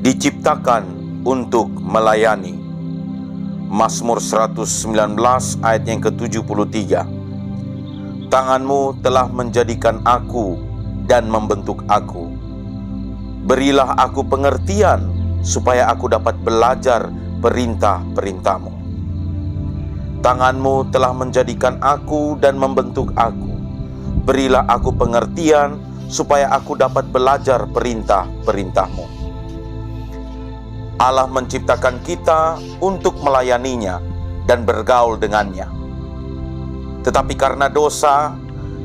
Diciptakan untuk melayani. Mazmur 119 ayat yang ke-73. Tanganmu telah menjadikan aku dan membentuk aku. Berilah aku pengertian supaya aku dapat belajar perintah-perintahmu. Tanganmu telah menjadikan aku dan membentuk aku. Berilah aku pengertian supaya aku dapat belajar perintah-perintahmu. Allah menciptakan kita untuk melayaninya dan bergaul dengannya. Tetapi karena dosa,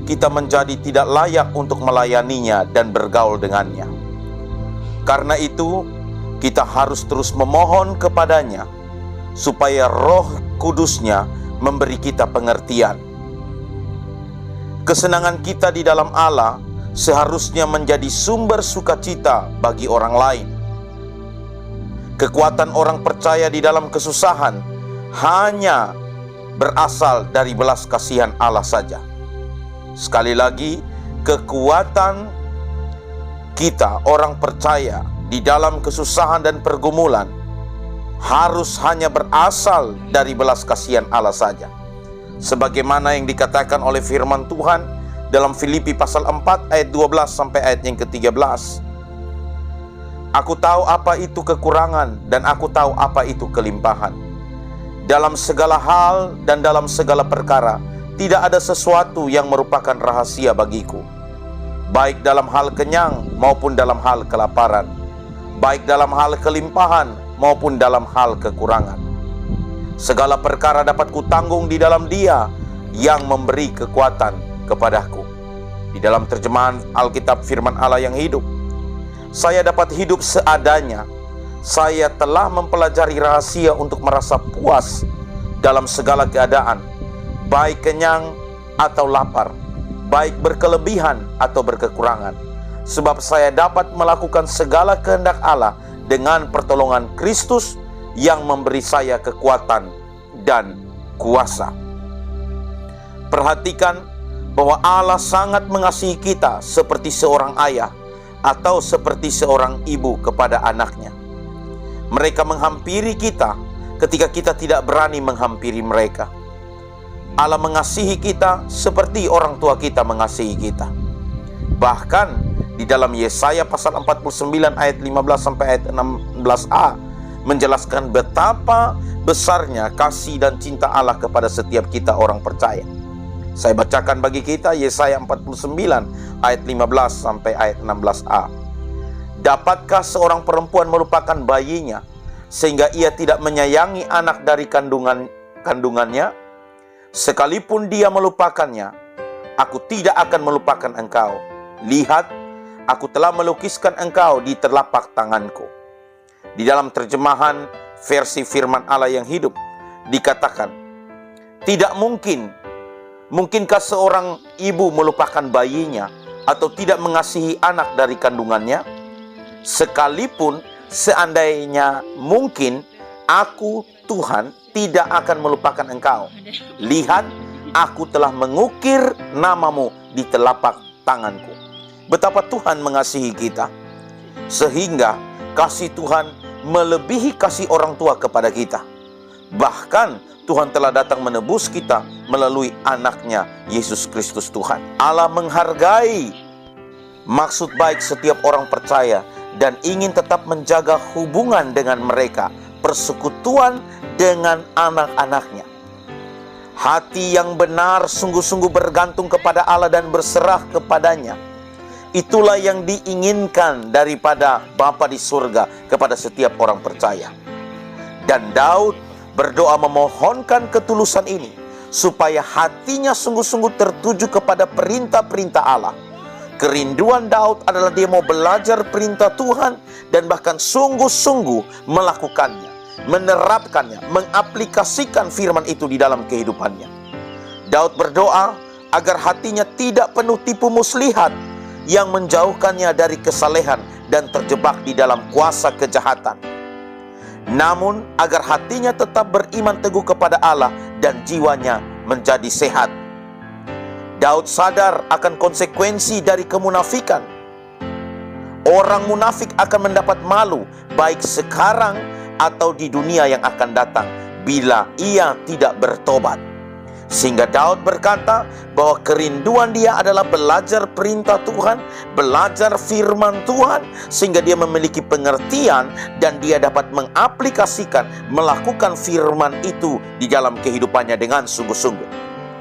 kita menjadi tidak layak untuk melayaninya dan bergaul dengannya. Karena itu, kita harus terus memohon kepadanya supaya Roh Kudusnya memberi kita pengertian. Kesenangan kita di dalam Allah seharusnya menjadi sumber sukacita bagi orang lain. Kekuatan orang percaya di dalam kesusahan hanya berasal dari belas kasihan Allah saja. Sekali lagi, kekuatan kita orang percaya di dalam kesusahan dan pergumulan harus hanya berasal dari belas kasihan Allah saja. Sebagaimana yang dikatakan oleh firman Tuhan dalam Filipi pasal 4 ayat 12 sampai ayat yang ke-13. Aku tahu apa itu kekurangan dan aku tahu apa itu kelimpahan. Dalam segala hal dan dalam segala perkara, tidak ada sesuatu yang merupakan rahasia bagiku. Baik dalam hal kenyang maupun dalam hal kelaparan. Baik dalam hal kelimpahan maupun dalam hal kekurangan. Segala perkara dapat kutanggung di dalam Dia yang memberi kekuatan kepadaku. Di dalam terjemahan Alkitab Firman Allah yang hidup, saya dapat hidup seadanya. Saya telah mempelajari rahasia untuk merasa puas dalam segala keadaan, baik kenyang atau lapar, baik berkelebihan atau berkekurangan. Sebab saya dapat melakukan segala kehendak Allah dengan pertolongan Kristus yang memberi saya kekuatan dan kuasa. Perhatikan bahwa Allah sangat mengasihi kita seperti seorang ayah atau seperti seorang ibu kepada anaknya. Mereka menghampiri kita ketika kita tidak berani menghampiri mereka. Allah mengasihi kita seperti orang tua kita mengasihi kita. Bahkan di dalam Yesaya pasal 49 ayat 15 sampai ayat 16a menjelaskan betapa besarnya kasih dan cinta Allah kepada setiap kita orang percaya. Saya bacakan bagi kita Yesaya 49 ayat 15 sampai ayat 16a. Dapatkah seorang perempuan melupakan bayinya sehingga ia tidak menyayangi anak dari kandungannya? Sekalipun dia melupakannya, aku tidak akan melupakan engkau. Lihat, aku telah melukiskan engkau di telapak tanganku. Di dalam terjemahan versi firman Allah yang hidup dikatakan, tidak mungkin. Mungkinkah seorang ibu melupakan bayinya atau tidak mengasihi anak dari kandungannya? Sekalipun seandainya mungkin, aku Tuhan tidak akan melupakan engkau. Lihat, aku telah mengukir namamu di telapak tanganku. Betapa Tuhan mengasihi kita, sehingga kasih Tuhan melebihi kasih orang tua kepada kita. Bahkan Tuhan telah datang menebus kita melalui anaknya Yesus Kristus Tuhan. Allah menghargai maksud baik setiap orang percaya dan ingin tetap menjaga hubungan dengan mereka, persekutuan dengan anak-anaknya. Hati yang benar sungguh-sungguh bergantung kepada Allah dan berserah kepadanya. Itulah yang diinginkan daripada Bapa di surga kepada setiap orang percaya. Dan Daud berdoa memohonkan ketulusan ini, supaya hatinya sungguh-sungguh tertuju kepada perintah-perintah Allah. Kerinduan Daud adalah dia mau belajar perintah Tuhan dan bahkan sungguh-sungguh melakukannya, menerapkannya, mengaplikasikan firman itu di dalam kehidupannya. Daud berdoa agar hatinya tidak penuh tipu muslihat yang menjauhkannya dari kesalehan dan terjebak di dalam kuasa kejahatan. Namun agar hatinya tetap beriman teguh kepada Allah dan jiwanya menjadi sehat. Daud sadar akan konsekuensi dari kemunafikan. Orang munafik akan mendapat malu baik sekarang atau di dunia yang akan datang bila ia tidak bertobat. Sehingga Daud berkata bahwa kerinduan dia adalah belajar perintah Tuhan, belajar firman Tuhan, sehingga dia memiliki pengertian dan dia dapat mengaplikasikan, melakukan firman itu di dalam kehidupannya dengan sungguh-sungguh.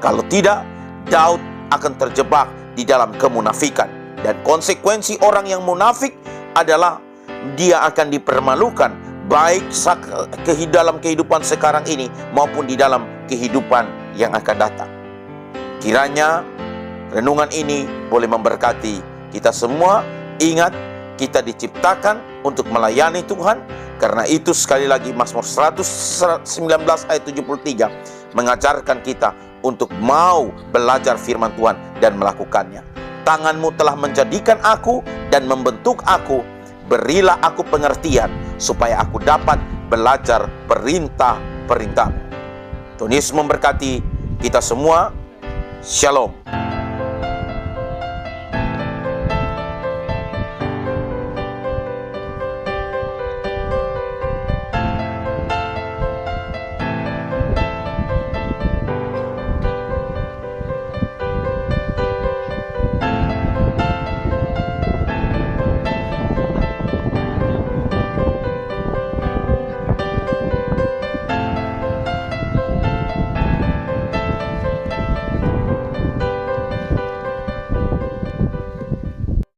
Kalau tidak, Daud akan terjebak di dalam kemunafikan. Dan konsekuensi orang yang munafik adalah dia akan dipermalukan, baik dalam kehidupan sekarang ini maupun di dalam kehidupan yang akan datang. Kiranya renungan ini boleh memberkati kita semua. Ingat, kita diciptakan untuk melayani Tuhan. Karena itu sekali lagi Mazmur 119 ayat 73 mengajarkan kita untuk mau belajar firman Tuhan dan melakukannya. Tanganmu telah menjadikan aku dan membentuk aku. Berilah aku pengertian supaya aku dapat belajar perintah-perintahmu. Tuhan Yesus memberkati kita semua. Shalom.